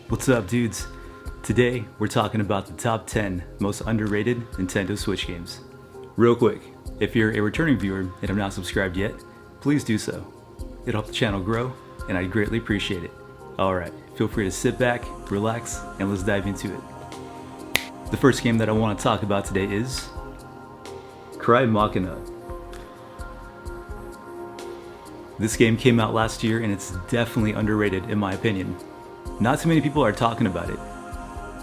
What's up, dudes? Today, we're talking about the top 10 most underrated Nintendo Switch games. Real quick, if you're a returning viewer and have not subscribed yet, please do so. It'll help the channel grow, and I'd greatly appreciate it. Alright, feel free to sit back, relax, and let's dive into it. The first game that I want to talk about today is CRYMACHINA. This game came out last year and it's definitely underrated in my opinion. Not too many people are talking about it.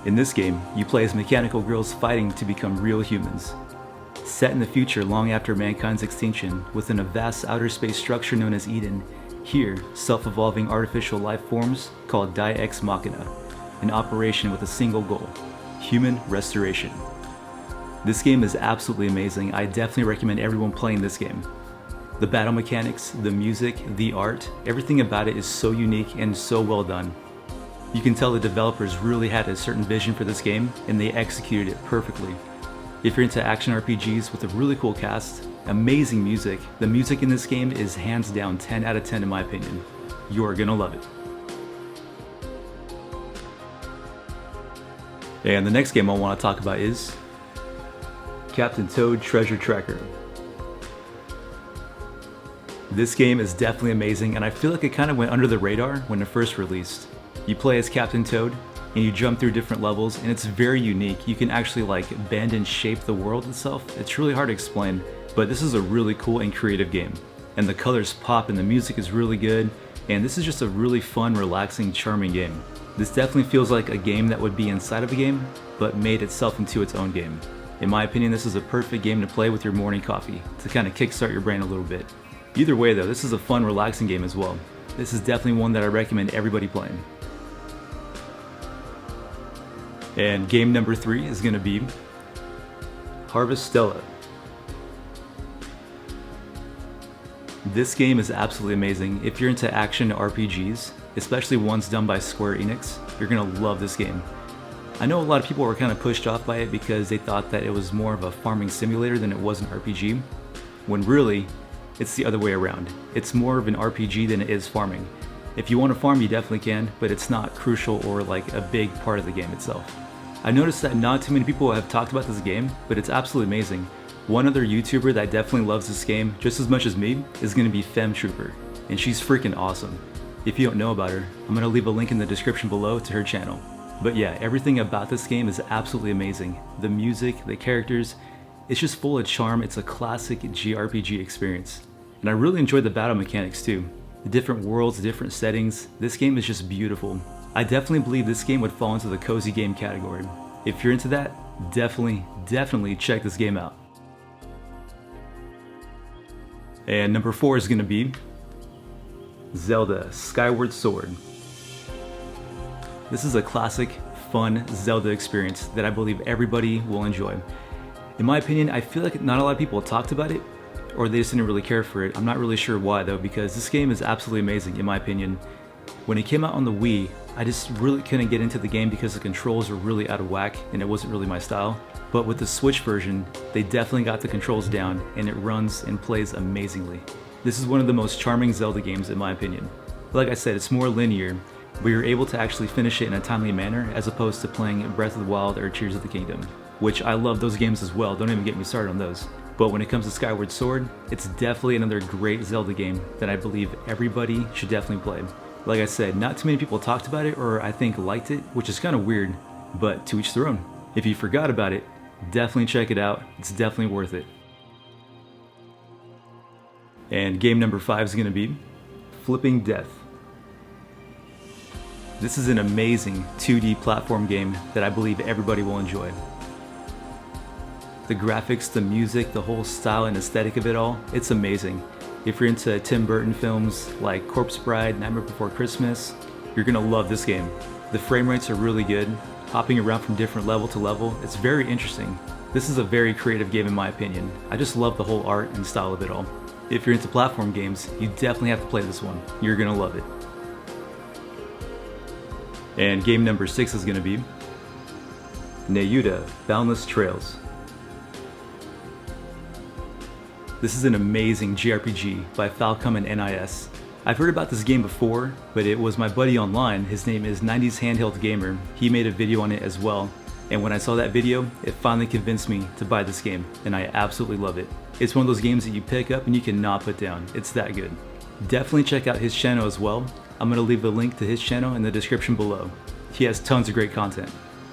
In this game, you play as mechanical girls fighting to become real humans. Set in the future long after mankind's extinction, within a vast outer space structure known as Eden, here, self-evolving artificial life forms called Ex Machina, in operation with a single goal: human restoration. This game is absolutely amazing. I definitely recommend everyone playing this game. The battle mechanics, the music, the art, everything about it is so unique and so well done. You can tell the developers really had a certain vision for this game and they executed it perfectly. If you're into action RPGs with a really cool cast, amazing music, the music in this game is hands down 10 out of 10 in my opinion. You're gonna love it. And the next game I want to talk about is Captain Toad Treasure Tracker. This game is definitely amazing and I feel like it kind of went under the radar when it first released. You play as Captain Toad and you jump through different levels and it's very unique. You can actually bend and shape the world itself. It's really hard to explain, but this is a really cool and creative game. And the colors pop and the music is really good, and this is just a really fun, relaxing, charming game. This definitely feels like a game that would be inside of a game, but made itself into its own game. In my opinion, this is a perfect game to play with your morning coffee, to kind of kickstart your brain a little bit. Either way though, this is a fun, relaxing game as well. This is definitely one that I recommend everybody playing. And game number 3 is going to be Harvestella. This game is absolutely amazing. If you're into action RPGs, especially ones done by Square Enix, you're going to love this game. I know a lot of people were kind of pushed off by it because they thought that it was more of a farming simulator than it was an RPG, when really, it's the other way around. It's more of an RPG than it is farming. If you want to farm, you definitely can, but it's not crucial or a big part of the game itself. I noticed that not too many people have talked about this game, but it's absolutely amazing. One other YouTuber that definitely loves this game just as much as me is going to be FEMTROOPER, and she's freaking awesome. If you don't know about her, I'm going to leave a link in the description below to her channel. But yeah, everything about this game is absolutely amazing. The music, the characters, it's just full of charm. It's a classic JRPG experience. And I really enjoyed the battle mechanics too. The different worlds, different settings, this game is just beautiful. I definitely believe this game would fall into the cozy game category. If you're into that, definitely check this game out. And number 4 is going to be Zelda Skyward Sword. This is a classic, fun Zelda experience that I believe everybody will enjoy. In my opinion, I feel like not a lot of people talked about it, or they just didn't really care for it. I'm not really sure why though, because this game is absolutely amazing in my opinion. When it came out on the Wii, I just really couldn't get into the game because the controls were really out of whack and it wasn't really my style. But with the Switch version, they definitely got the controls down and it runs and plays amazingly. This is one of the most charming Zelda games in my opinion. Like I said, it's more linear, but you're able to actually finish it in a timely manner as opposed to playing Breath of the Wild or Tears of the Kingdom, which I love those games as well, don't even get me started on those. But when it comes to Skyward Sword, it's definitely another great Zelda game that I believe everybody should definitely play. Like I said, not too many people talked about it or I think liked it, which is kind of weird, but to each their own. If you forgot about it, definitely check it out. It's definitely worth it. And game number 5 is going to be Flipping Death. This is an amazing 2D platform game that I believe everybody will enjoy. The graphics, the music, the whole style and aesthetic of it all, it's amazing. If you're into Tim Burton films like Corpse Bride, Nightmare Before Christmas, you're gonna love this game. The frame rates are really good, hopping around from different level to level, it's very interesting. This is a very creative game in my opinion. I just love the whole art and style of it all. If you're into platform games, you definitely have to play this one. You're gonna love it. And game number 6 is gonna be Nayuta Boundless Trails. This is an amazing JRPG by Falcom and NIS. I've heard about this game before, but it was my buddy online, his name is 90s Handheld Gamer, he made a video on it as well, and when I saw that video, it finally convinced me to buy this game, and I absolutely love it. It's one of those games that you pick up and you cannot put down, it's that good. Definitely check out his channel as well. I'm going to leave a link to his channel in the description below. He has tons of great content.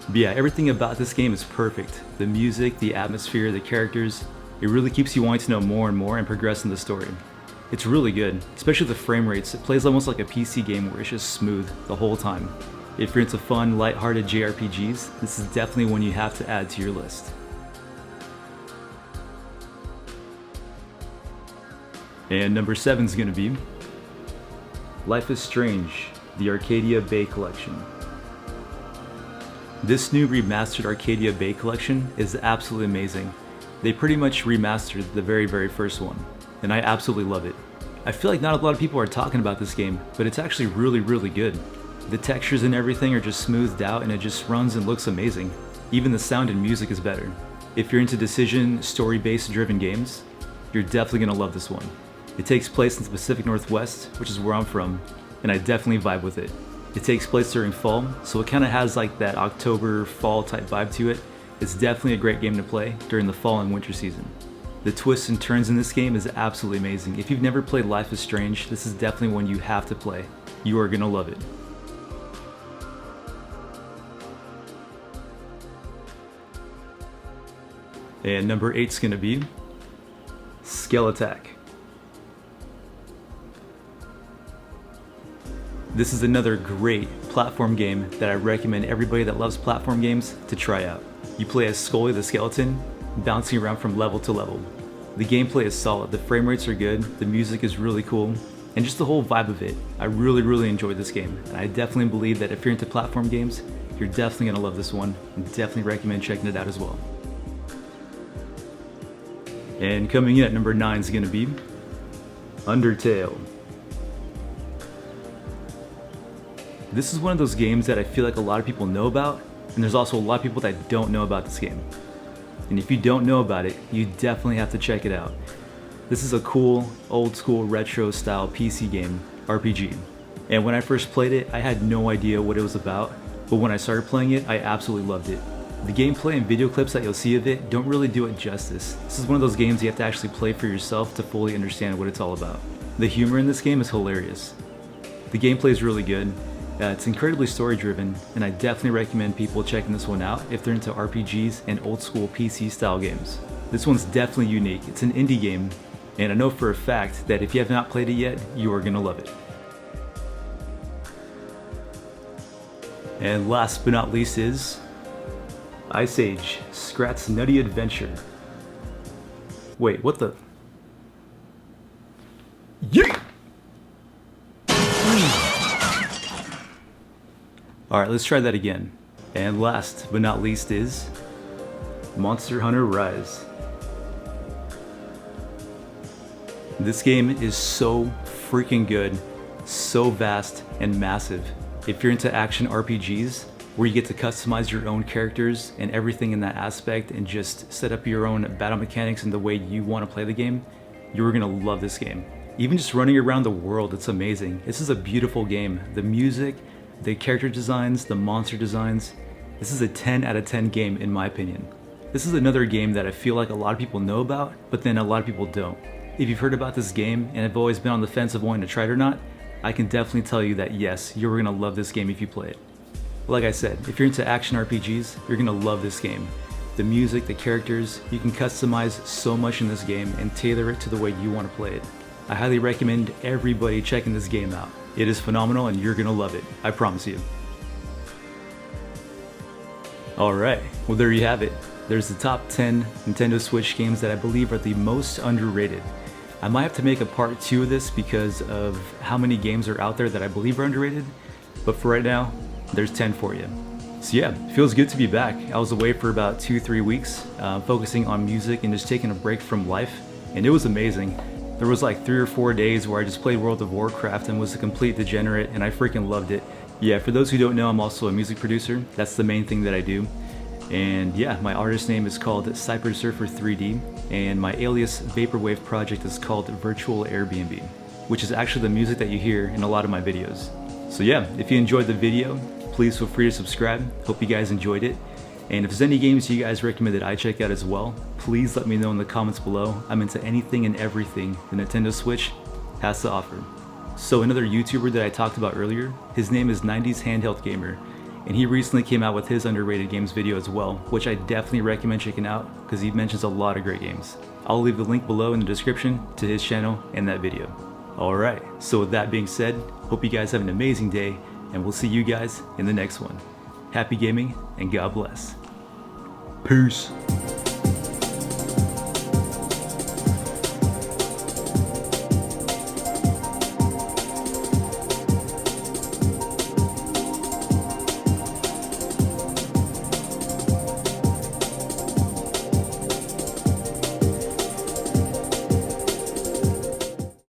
But yeah, everything about this game is perfect. The music, the atmosphere, the characters, it really keeps you wanting to know more and more and progress in the story. It's really good, especially the frame rates. It plays almost like a PC game where it's just smooth the whole time. If you're into fun, light-hearted JRPGs, this is definitely one you have to add to your list. And number 7 is going to be Life is Strange, the Arcadia Bay Collection. This new remastered Arcadia Bay Collection is absolutely amazing. They pretty much remastered the very first one, and I absolutely love it. I feel like not a lot of people are talking about this game, but it's actually really good. The textures and everything are just smoothed out and it just runs and looks amazing. Even the sound and music is better. If you're into decision, story-based driven games, you're definitely gonna love this one. It takes place in the Pacific Northwest, which is where I'm from, and I definitely vibe with it. It takes place during fall, so it kind of has like that October fall type vibe to it. It's definitely a great game to play during the fall and winter season. The twists and turns in this game is absolutely amazing. If you've never played Life is Strange, this is definitely one you have to play. You are gonna love it. And number 8 is gonna be Skelattack. This is another great platform game that I recommend everybody that loves platform games to try out. You play as Scully the skeleton, bouncing around from level to level. The gameplay is solid, the frame rates are good, the music is really cool, and just the whole vibe of it. I really enjoyed this game, and I definitely believe that if you're into platform games, you're definitely gonna love this one, and definitely recommend checking it out as well. And coming in at number 9 is gonna be Undertale. This is one of those games that I feel like a lot of people know about, and there's also a lot of people that don't know about this game. And if you don't know about it, you definitely have to check it out. This is a cool, old school retro style PC game, RPG. And when I first played it, I had no idea what it was about, but when I started playing it, I absolutely loved it. The gameplay and video clips that you'll see of it don't really do it justice. This is one of those games you have to actually play for yourself to fully understand what it's all about. The humor in this game is hilarious. The gameplay is really good. It's incredibly story driven, and I definitely recommend people checking this one out if they're into RPGs and old school PC style games. This one's definitely unique. It's an indie game, and I know for a fact that if you have not played it yet, you are gonna love it. And last but not least is Ice Age: Scrat's Nutty Adventure. Wait, what the? Yeah! Alright, let's try that again. And last but not least is Monster Hunter Rise. This game is so freaking good, so vast and massive. If you're into action RPGs, where you get to customize your own characters and everything in that aspect and just set up your own battle mechanics in the way you want to play the game, you're gonna love this game. Even just running around the world, it's amazing. This is a beautiful game. The music, the character designs, the monster designs, this is a 10 out of 10 game in my opinion. This is another game that I feel like a lot of people know about, but then a lot of people don't. If you've heard about this game and have always been on the fence of wanting to try it or not, I can definitely tell you that yes, you're gonna love this game if you play it. Like I said, if you're into action RPGs, you're gonna love this game. The music, the characters, you can customize so much in this game and tailor it to the way you want to play it. I highly recommend everybody checking this game out. It is phenomenal and you're gonna love it, I promise you. Alright, well there you have it. There's the top 10 Nintendo Switch games that I believe are the most underrated. I might have to make a part 2 of this because of how many games are out there that I believe are underrated, but for right now, there's 10 for you. So yeah, it feels good to be back. I was away for about 2-3 weeks, focusing on music and just taking a break from life, and it was amazing. There was like 3 or 4 days where I just played World of Warcraft and was a complete degenerate, and I freaking loved it. Yeah, for those who don't know, I'm also a music producer. That's the main thing that I do. And yeah, my artist name is called Cypress Surfer 3D, and my alias Vaporwave project is called Virtual Airbnb. which is actually the music that you hear in a lot of my videos. So yeah, if you enjoyed the video, please feel free to subscribe. Hope you guys enjoyed it. And if there's any games you guys recommend that I check out as well, please let me know in the comments below. I'm into anything and everything the Nintendo Switch has to offer. So another YouTuber that I talked about earlier, his name is 90s Handheld Gamer, and he recently came out with his underrated games video as well, which I definitely recommend checking out because he mentions a lot of great games. I'll leave the link below in the description to his channel and that video. Alright, so with that being said, hope you guys have an amazing day, and we'll see you guys in the next one. Happy gaming, and God bless. Peace.